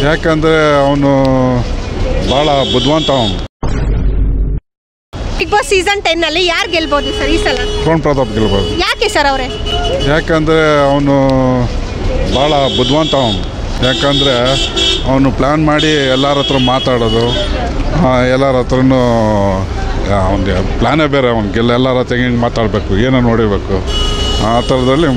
ಯಾಕಂದರೆ ಅವನು ಭಾಳ ಬುದ್ಧಿವಂತ. ಅವನು ಬಿಗ್ ಬಾಸ್ ಸೀಸನ್ 10 ಅಲ್ಲಿ ಯಾರು ಗೆಲ್ಬೋದು ಸರ್ ಈ ಸಲ? ಡ್ರೋನ್ ಪ್ರತಾಪ್ ಗೆಲ್ಬೋದು. ಯಾಕೆ ಸರ್ ಅವರೇ? ಯಾಕಂದರೆ ಅವನು ಭಾಳ ಬುದ್ಧಿವಂತ. ಅವನು ಯಾಕಂದರೆ ಅವನು ಪ್ಲ್ಯಾನ್ ಮಾಡಿ ಎಲ್ಲರ ಹತ್ರ ಮಾತಾಡೋದು, ಎಲ್ಲರ ಹತ್ರನೂ ಅವನಿಗೆ ಪ್ಲ್ಯಾನೇ ಬೇರೆ. ಅವ್ನಿಗೆಲ್ಲ ಎಲ್ಲರ ಹತ್ರ ಹೆಂಗೆ ಮಾತಾಡಬೇಕು, ಏನೋ ನೋಡಿಬೇಕು, ಆ ಥರದಲ್ಲಿ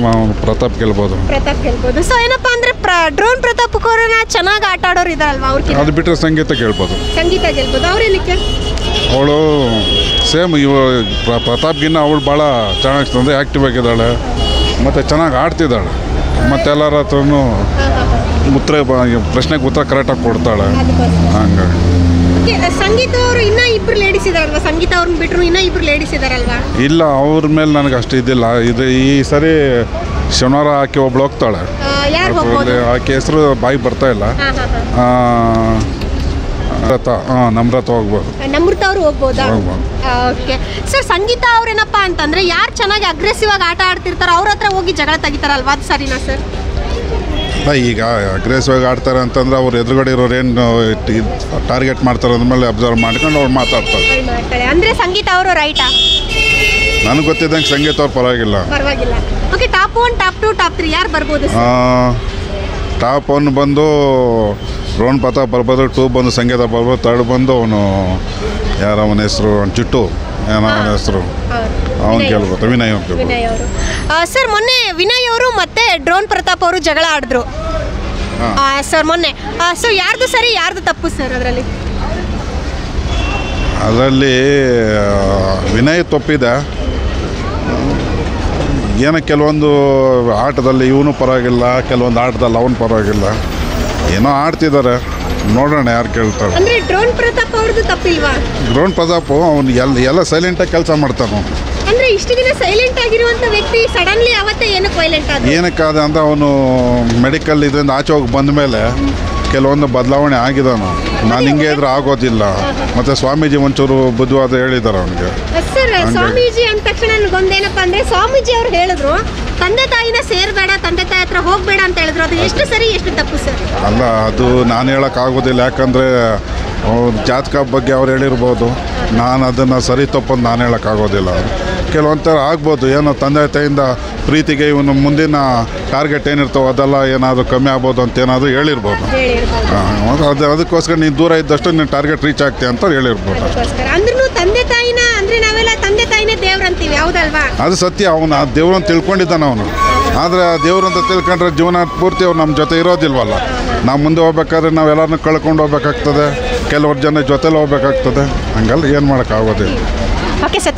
ಪ್ರತಾಪ್ ಗೆಲ್ಬೋದು. ಪ್ರತಾಪ್ ಗೆಲ್ಬೋದು. ಸೊ ಏನಪ್ಪ ಅಂದರೆ ಡ್ರೋನ್ ಪ್ರತಾಪ್ ಅವರನ್ನ ಚೆನ್ನಾಗಿ ಆಟ ಆಡೋರು ಇದಾರಲ್ವಾ, ಅವ್ರಿಗೆ ಅದು ಬಿಟ್ಟರೆ ಸಂಗೀತ ಗೆಲ್ಬೋದು. ಸಂಗೀತ ಗೆಲ್ಬೋದು. ಅವ್ರೇನಕ್ಕೆ? ಅವಳು ಸೇಮ್ ಪ್ರತಾಪ್ಗಿನ್ನ ಅವಳು ಭಾಳ ಚೆನ್ನಾಗಿ ತಂದೆ ಆ್ಯಕ್ಟಿವ್ ಆಗಿದ್ದಾಳೆ, ಮತ್ತು ಚೆನ್ನಾಗಿ ಆಡ್ತಿದ್ದಾಳೆ, ಮತ್ತು ಎಲ್ಲರ ಹತ್ರನೂ ಪ್ರಶ್ನೆಗೆ ಉತ್ತರ ಕರೆಕ್ಟಾಗಿ ಕೊಡ್ತಾಳೆ. ಹಂಗಾಗಿ ಸಂಗೀತ ಅವರು ಇನ್ನೂ ಇಬ್ರು ಲೇಡೀಸ್ ಇದಾರಲ್ವಾ? ಸಂಗೀತ ಅವ್ರನ್ನ ಬಿಟ್ಟರು ಇನ್ನೂ ಇಬ್ರು ಲೇಡೀಸ್ ಇದಾರಲ್ವಾ? ಇಲ್ಲ, ಅವ್ರ ಮೇಲೆ ನನಗೆ ಅಷ್ಟು ಇದಿಲ್ಲ. ಇದು ಈ ಸರಿ ಶನಿವಾರ ಆಕೆ ಒಬ್ಳು ಹೋಗ್ತಾಳೆ. ಆಕೆ ಹೆಸರು ಬಾಯಿಗೆ ಬರ್ತಾ ಇಲ್ಲ. ನಮ್ರತ ಹೋಗ್ಬೋದು. ನಮ್ರತ ಅವರು ಹೋಗ್ಬೋದಾ? Okay sir. ಸಂಗೀತ ಅವ್ರೇನಪ್ಪ ಅಂತಂದ್ರೆ ಯಾರು ಚೆನ್ನಾಗಿ ಅಗ್ರೆಸಿವ್ ಆಗಿ ಆಟ ಆಡ್ತಿರ್ತಾರೋ ಅವ್ರ ಹತ್ರ ಹೋಗಿ ಜಗಳ ತೆಗಿತಾರಲ್ವಾ, ಅದು ಸರಿನಾ ಸರ್? ಈಗ ಅಗ್ರೆಸಿವ್ ಆಗಿ ಆಡ್ತಾರೆ ಅಂತಂದ್ರೆ ಅವ್ರು ಎದುರುಗಡೆ ಇರೋರು ಏನು ಟಾರ್ಗೆಟ್ ಮಾಡ್ತಾರೆ ಅಂದಮೇಲೆ ಅಬ್ಸರ್ವ್ ಮಾಡ್ಕೊಂಡು ಅವ್ರು ಮಾತಾಡ್ತಾರೆ. ಅಂದರೆ ಸಂಗೀತ ಅವರು ರೈಟಾ? ನನಗೆ ಗೊತ್ತಿದ್ದಂಗೆ ಸಂಗೀತ ಅವ್ರು ಪರವಾಗಿಲ್ಲ. ಓಕೆ, ಟಾಪ್ 1, ಟಾಪ್ 2, ಟಾಪ್ 3 ಯಾರು ಬರ್ಬೋದು? ಟಾಪ್ 1 ಬಂದು ಡ್ರೋನ್ ಪ್ರತಾಪ್ ಬರ್ಬೋದು, 2 ಬಂದು ಸಂಗೀತ ಬರ್ಬೋದು, 3 ಬಂದು ಅವನು ಯಾರು ಅವನ ಹೆಸರು ಚಿಟ್ಟು ಏನೋ ಅವನ ಹೆಸರು ಅವ್ನು ಗೆಲ್ಬೋದು, ವಿನಯ್ ಅವರು. ಸರ್ ಮೊನ್ನೆ ವಿನಯ್ ಅವರು ಮತ್ತೆ ಡ್ರೋನ್ ಪ್ರತಾಪ್ ಅವರು ಜಗಳ ಆಡಿದ್ರು ಸರ್ ಮೊನ್ನೆ. ಸೊ ಯಾರ್ದು ಸರಿ ಯಾರ್ದು ತಪ್ಪು ಸರ್ ಅದರಲ್ಲಿ? ವಿನಯ್ ತಪ್ಪಿದೆ. ಏನೋ ಕೆಲವೊಂದು ಆಟದಲ್ಲಿ ಇವನು ಪರವಾಗಿಲ್ಲ, ಕೆಲವೊಂದು ಆಟದಲ್ಲಿ ಅವನು ಪರವಾಗಿಲ್ಲ, ಏನೋ ಆಡ್ತಿದ್ದಾರೆ, ನೋಡೋಣ ಯಾರು ಕೇಳ್ತಾರೆ. ಅಂದ್ರೆ ಡ್ರೋನ್ ಪ್ರತಾಪ್ ಅವ್ರದ್ದು ತಪ್ಪಿಲ್ವಾ? ಡ್ರೋನ್ ಪ್ರತಾಪ್ ಅವನು ಎಲ್ಲ ಸೈಲೆಂಟಾಗಿ ಕೆಲಸ ಮಾಡ್ತಾನೆ. ಅಂದ್ರೆ ಇಷ್ಟು ದಿನ ಸೈಲೆಂಟ್ ಆಗಿರುವಂತ ವ್ಯಕ್ತಿ ಸಡನ್ಲಿ ಅವತ್ತೇ ಏನಕ್ಕೆ ವೈಲೆಂಟ್ ಆದ? ಏನಕ್ಕಾದ ಅಂತ ಅವನು ಮೆಡಿಕಲ್ ಇದರಿಂದ ಆಚೆ ಹೋಗಿ ಬಂದ ಮೇಲೆ ಕೆಲವೊಂದು ಬದಲಾವಣೆ ಆಗಿದಾನು. ನಾನು ಹಿಂಗೆ ಇದ್ರೆ ಆಗೋದಿಲ್ಲ. ಮತ್ತು ಸ್ವಾಮೀಜಿ ಒಂಚೂರು ಬುದ್ಧಿವಾದ ಹೇಳಿದ್ದಾರೆ ಅವನಿಗೆ. ಸರ್ ಸ್ವಾಮೀಜಿ ಅಂದ ತಕ್ಷಣ ನನಗೊಂದೇನಪ್ಪ ಅಂದರೆ ಸ್ವಾಮೀಜಿ ಅವ್ರು ಹೇಳಿದ್ರು ತಂದೆ ತಾಯಿನ ಸೇರಬೇಡ, ತಂದೆ ತಾಯಿ ಹತ್ರ ಹೋಗಬೇಡ ಅಂತ ಹೇಳಿದ್ರು. ಅದು ಎಷ್ಟು ಸರಿ ಎಷ್ಟು ತಪ್ಪು ಸರ್? ಅಲ್ಲ, ಅದು ನಾನು ಹೇಳೋಕ್ಕಾಗೋದಿಲ್ಲ. ಯಾಕಂದರೆ ಅವ್ರ ಜಾತಕ ಬಗ್ಗೆ ಅವ್ರು ಹೇಳಿರ್ಬೋದು. ನಾನು ಅದನ್ನು ಸರಿ ತಪ್ಪಂದು ನಾನು ಹೇಳೋಕ್ಕಾಗೋದಿಲ್ಲ. ಕೆಲವೊಂಥರ ಆಗ್ಬೋದು, ಏನೋ ತಂದೆ ತಾಯಿಯಿಂದ ಪ್ರೀತಿಗೆ ಇವನು ಮುಂದಿನ ಟಾರ್ಗೆಟ್ ಏನಿರ್ತಾವೋ ಅದೆಲ್ಲ ಏನಾದರೂ ಕಮ್ಮಿ ಆಗ್ಬೋದು ಅಂತ ಏನಾದರೂ ಹೇಳಿರ್ಬೋದು. ಅದಕ್ಕೋಸ್ಕರ ನೀನು ದೂರ ಇದ್ದಷ್ಟು ನೀನು ಟಾರ್ಗೆಟ್ ರೀಚ್ ಆಗ್ತೀಯ ಅಂತ ಹೇಳಿರ್ಬೋದು. ಅಂದ್ರೂ ತಂದೆ ತಾಯಿನ ಅಂದರೆ ನಾವೆಲ್ಲ ತಂದೆ ತಾಯಿನೇ ದೇವ್ರಂತೀವಿ, ಹೌದಲ್ವಾ? ಅದು ಸತ್ಯ. ಅವನು ಆ ದೇವ್ರನ್ನ ತಿಳ್ಕೊಂಡಿದ್ದಾನೆ ಅವನು. ಆದರೆ ಆ ದೇವ್ರಂತ ತಿಳ್ಕೊಂಡ್ರೆ ಜೀವನ ಪೂರ್ತಿ ಅವ್ರು ನಮ್ಮ ಜೊತೆ ಇರೋದಿಲ್ವಲ್ಲ. ನಾವು ಮುಂದೆ ಹೋಗ್ಬೇಕಾದ್ರೆ ನಾವೆಲ್ಲರನ್ನೂ ಕಳ್ಕೊಂಡು ಹೋಗ್ಬೇಕಾಗ್ತದೆ, ಕೆಲವ್ರ ಜನ ಜೊತೆಲಿ ಹೋಗ್ಬೇಕಾಗ್ತದೆ. ಹಂಗಲ್ಲ, ಏನು ಮಾಡೋಕ್ಕಾಗೋದಿಲ್ಲ. Okay sir.